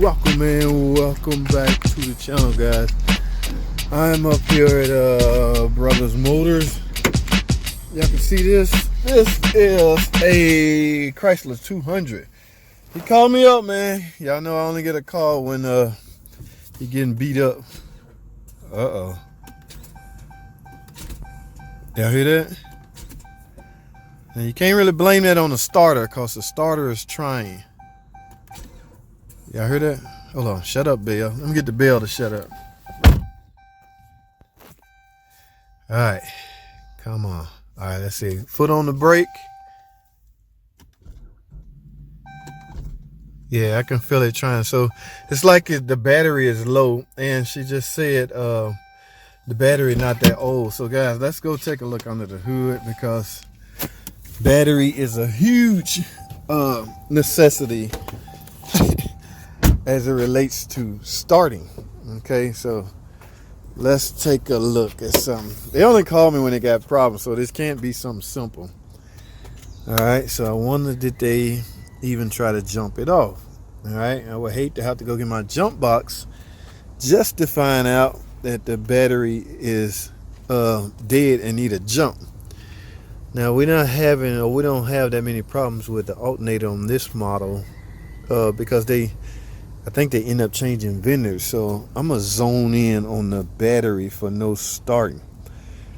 welcome and welcome back to the channel, guys. I'm up here at Brothers Motors. Y'all can see this. This is a Chrysler 200. He called me up, man. Y'all know I only get a call when he getting beat up. Uh-oh. Y'all hear that? And you can't really blame that on the starter, because the starter is trying. Y'all hear that? Hold on, shut up, Bill. Let me get the bell to shut up. All right, come on. All right, let's see. Foot on the brake. Yeah, I can feel it trying. So it's like the battery is low, and she just said the battery not that old. So guys, let's go take a look under the hood, because battery is a huge necessity as it relates to starting. Okay, so let's take a look at something. They only call me when they got problems, so this can't be something simple. All right, so I wonder, did they even try to jump it off? All right, I would hate to have to go get my jump box just to find out that the battery is dead and need a jump. Now we don't have that many problems with the alternator on this model because I think they end up changing vendors. So I'm gonna zone in on the battery for no starting.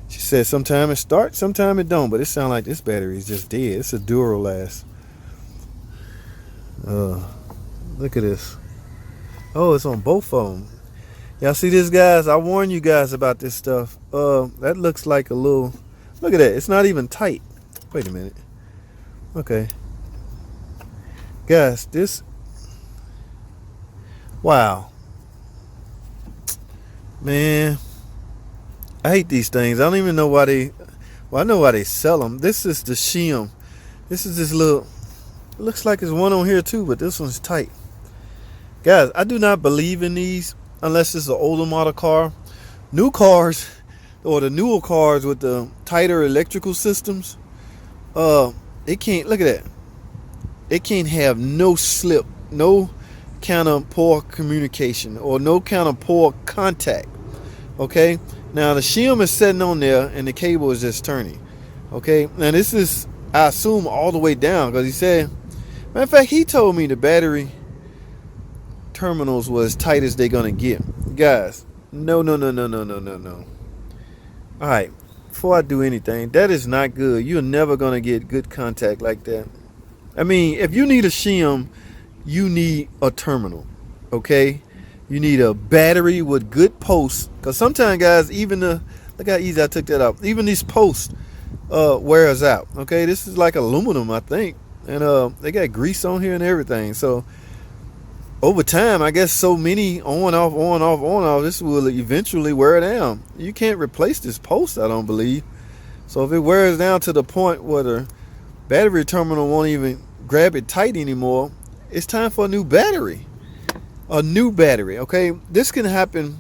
She said sometime it starts, sometime it don't, but it sounds like this battery is just dead. It's a Duralast. Look at this. Oh, it's on both of them. Y'all see this, guys? I warned you guys about this stuff. That looks like a little, look at that. It's not even tight. Wait a minute. Okay. Guys, this, wow. Man, I hate these things. I don't even know why I know why they sell them. This is the shim. This is this little, it looks like there's one on here too, but this one's tight. Guys, I do not believe in these unless it's an older model car. New cars, or the newer cars with the tighter electrical systems, it can't, look at that. It can't have no slip, no kind of poor communication, or no kind of poor contact. Okay, now the shim is sitting on there and the cable is just turning. Okay, now this is, I assume, all the way down, because he said, matter of fact, he told me the battery terminals was as tight as they're gonna get. Guys, no. All right, before I do anything, that is not good. You're never gonna get good contact like that. I mean, if you need a shim, you need a terminal. Okay, you need a battery with good posts, because sometimes, guys, even look how easy I took that out. Even these posts wears out. Okay, this is like aluminum, I think, and they got grease on here and everything. So over time, I guess so many on off, this will eventually wear down. You can't replace this post, I don't believe. So if it wears down to the point where the battery terminal won't even grab it tight anymore, it's time for a new battery. Okay, this can happen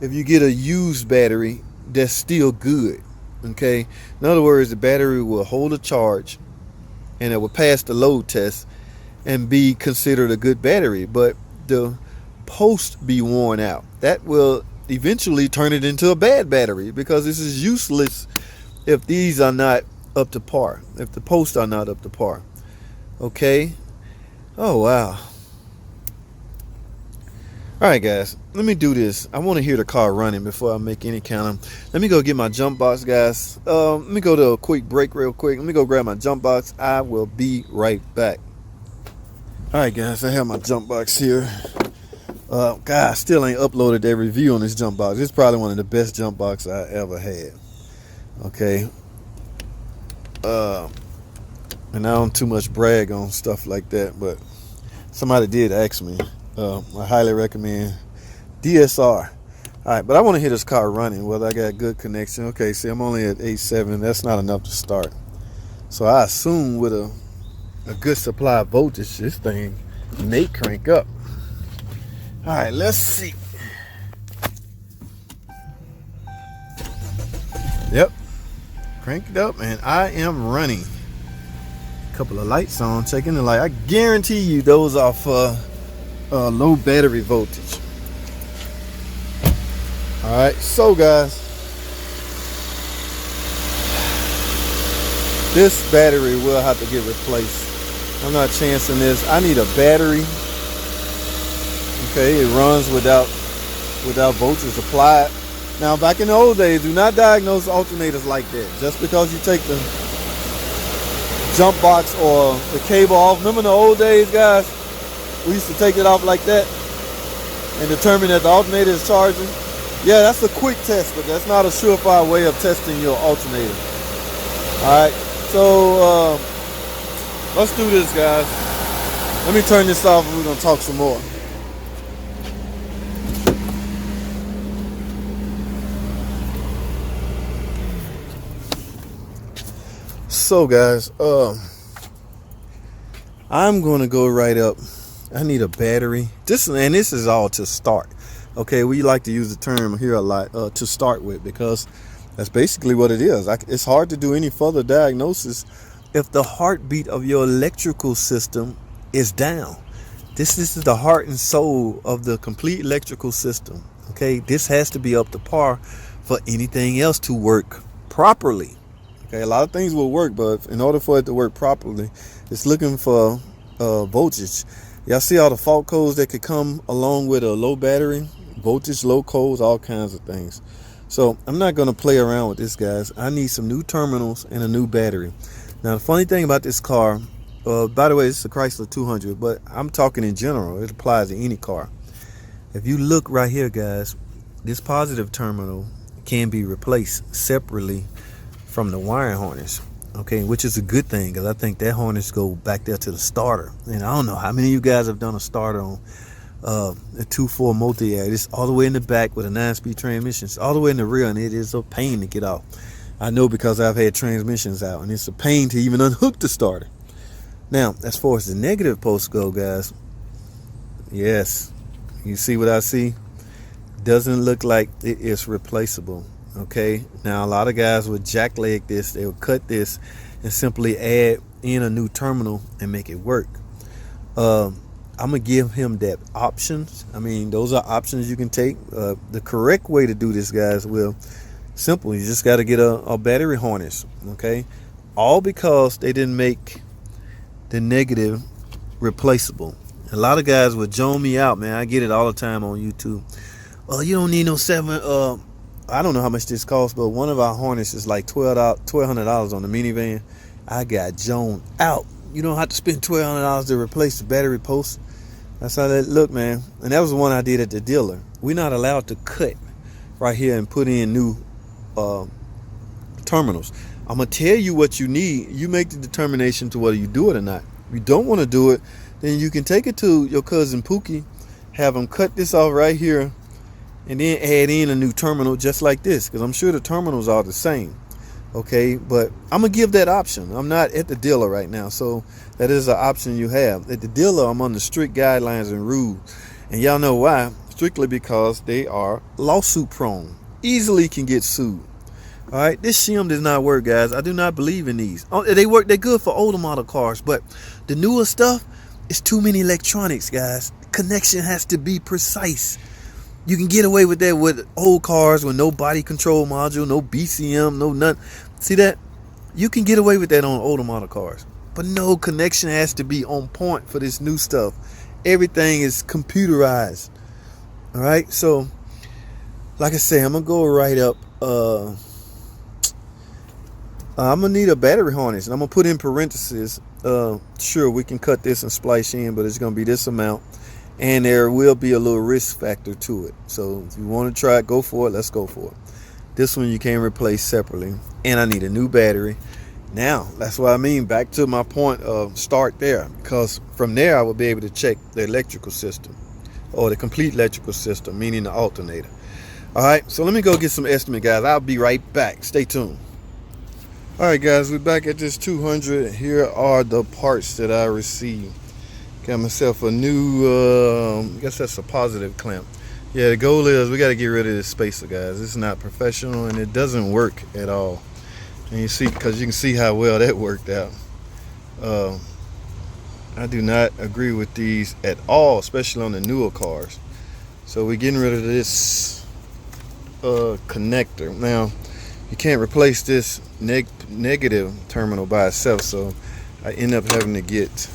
if you get a used battery that's still good. Okay, in other words, the battery will hold a charge and it will pass the load test and be considered a good battery, but the post be worn out. That will eventually turn it into a bad battery, because this is useless if these are not up to par, if the posts are not up to par. Okay. Oh wow. All right, guys, let me do this. I want to hear the car running before I make any kind of, let me go get my jump box, guys. Let me go to a quick break real quick. Let me go grab my jump box. I will be right back. All right, guys, I have my jump box here. God, I still ain't uploaded that review on this jump box. It's probably one of the best jump boxes I ever had. Okay. And I don't too much brag on stuff like that, but somebody did ask me. I highly recommend DSR. All right, but I want to hear this car running, whether I got good connection. Okay, see, I'm only at 8.7. That's not enough to start. So I assume with a good supply of voltage, this thing may crank up. All right, let's see. Yep, cranked up, and I am running. A couple of lights on, checking the light. I guarantee you those are for low battery voltage. All right, so guys, this battery will have to get replaced. I'm not chancing this. I need a battery. Okay, it runs without voltage applied. Now, back in the old days, do not diagnose alternators like that. Just because you take the jump box or the cable off. Remember in the old days, guys? We used to take it off like that and determine that the alternator is charging. Yeah, that's a quick test, but that's not a surefire way of testing your alternator. Alright, so let's do this, guys. Let me turn this off and we're going to talk some more. So guys, I'm going to go right up. I need a battery. This is all to start. Okay, we like to use the term here a lot, to start with, because that's basically what it is. It's hard to do any further diagnosis if the heartbeat of your electrical system is down. This is the heart and soul of the complete electrical system. Okay, this has to be up to par for anything else to work properly. Okay, a lot of things will work, but in order for it to work properly, it's looking for voltage. Y'all see all the fault codes that could come along with a low battery, voltage, low codes, all kinds of things. So I'm not going to play around with this, guys. I need some new terminals and a new battery. Now, the funny thing about this car, by the way, it's a Chrysler 200, but I'm talking in general. It applies to any car. If you look right here, guys, this positive terminal can be replaced separately from the wiring harness, okay, which is a good thing, because I think that harness go back there to the starter. And I don't know how many of you guys have done a starter on a 2.4 multi-air. It's all the way in the back with a 9-speed transmission. It's all the way in the rear, and it is a pain to get off. I know, because I've had transmissions out, and it's a pain to even unhook the starter. Now, as far as the negative posts go, guys, yes, you see what I see? Doesn't look like it is replaceable. Okay, now a lot of guys would jackleg this. They would cut this and simply add in a new terminal and make it work. I'm gonna give him that options. I mean, those are options you can take. The correct way to do this, guys, will simple. You just got to get a battery harness. Okay, all because they didn't make the negative replaceable. A lot of guys would joan me out, man. I get it all the time on YouTube. Oh, you don't need no I don't know how much this costs, but one of our harnesses is like $1,200 on the minivan. I got joned out. You don't have to spend $1,200 to replace the battery post. That's how that look, man. And that was the one I did at the dealer. We're not allowed to cut right here and put in new terminals. I'm going to tell you what you need. You make the determination to whether you do it or not. If you don't want to do it, then you can take it to your cousin Pookie, have him cut this off right here, and then add in a new terminal just like this, because I'm sure the terminals are the same. Okay, but I'm gonna give that option. I'm not at the dealer right now, so that is an option you have. At the dealer, I'm under strict guidelines and rules, and y'all know why. Strictly because they are lawsuit prone, easily can get sued. All right, this shim does not work, guys. I do not believe in these. Oh, they work. They're good for older model cars, but the newer stuff, it's too many electronics, guys. Connection has to be precise. You can get away with that with old cars with no body control module, no BCM, no nothing. See that? You can get away with that on older model cars. But no, connection has to be on point for this new stuff. Everything is computerized. All right? So, like I say, I'm going to go right up. I'm going to need a battery harness. And I'm going to put in parentheses. Sure, we can cut this and splice in, but it's going to be this amount. And there will be a little risk factor to it. So if you want to try it, go for it. Let's go for it. This one you can replace separately. And I need a new battery. Now, that's what I mean. Back to my point of start there. Because from there, I will be able to check the electrical system. Or the complete electrical system, meaning the alternator. All right, so let me go get some estimate, guys. I'll be right back. Stay tuned. All right, guys, we're back at this 200. Here are the parts that I received. Got myself a new, I guess that's a positive clamp. Yeah, the goal is we got to get rid of this spacer, guys. It's not professional, and it doesn't work at all. And you see, because you can see how well that worked out. I do not agree with these at all, especially on the newer cars. So we're getting rid of this connector. Now, you can't replace this negative terminal by itself, so I end up having to get.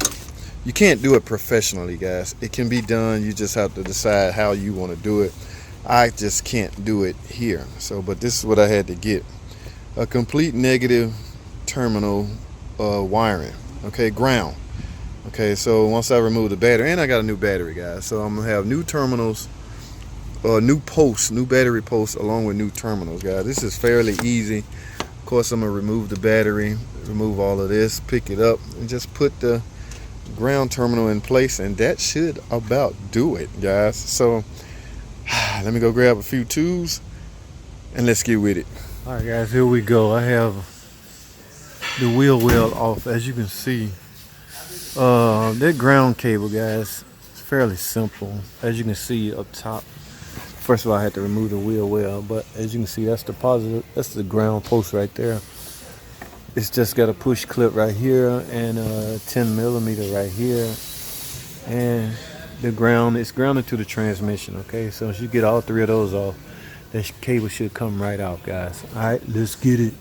You can't do it professionally, guys. It can be done. You just have to decide how you want to do it. I just can't do it here. So, but this is what I had to get: a complete negative terminal wiring. Okay, ground. Okay, so once I remove the battery, and I got a new battery, guys, so I'm gonna have new terminals, new posts, new battery posts, along with new terminals, guys. This is fairly easy. Of course, I'm gonna remove the battery, remove all of this, pick it up, and just put the ground terminal in place, and that should about do it, guys. So let me go grab a few tools and let's get with it. All right, guys, here we go. I have the wheel well off, as you can see. That ground cable, guys, it's fairly simple. As you can see up top, first of all, I had to remove the wheel well, but as you can see, that's the positive, that's the ground post right there. It's just got a push clip right here and a 10 millimeter right here, and the ground, it's grounded to the transmission. Okay, so as you get all three of those off, that cable should come right out, guys. All right, let's get it.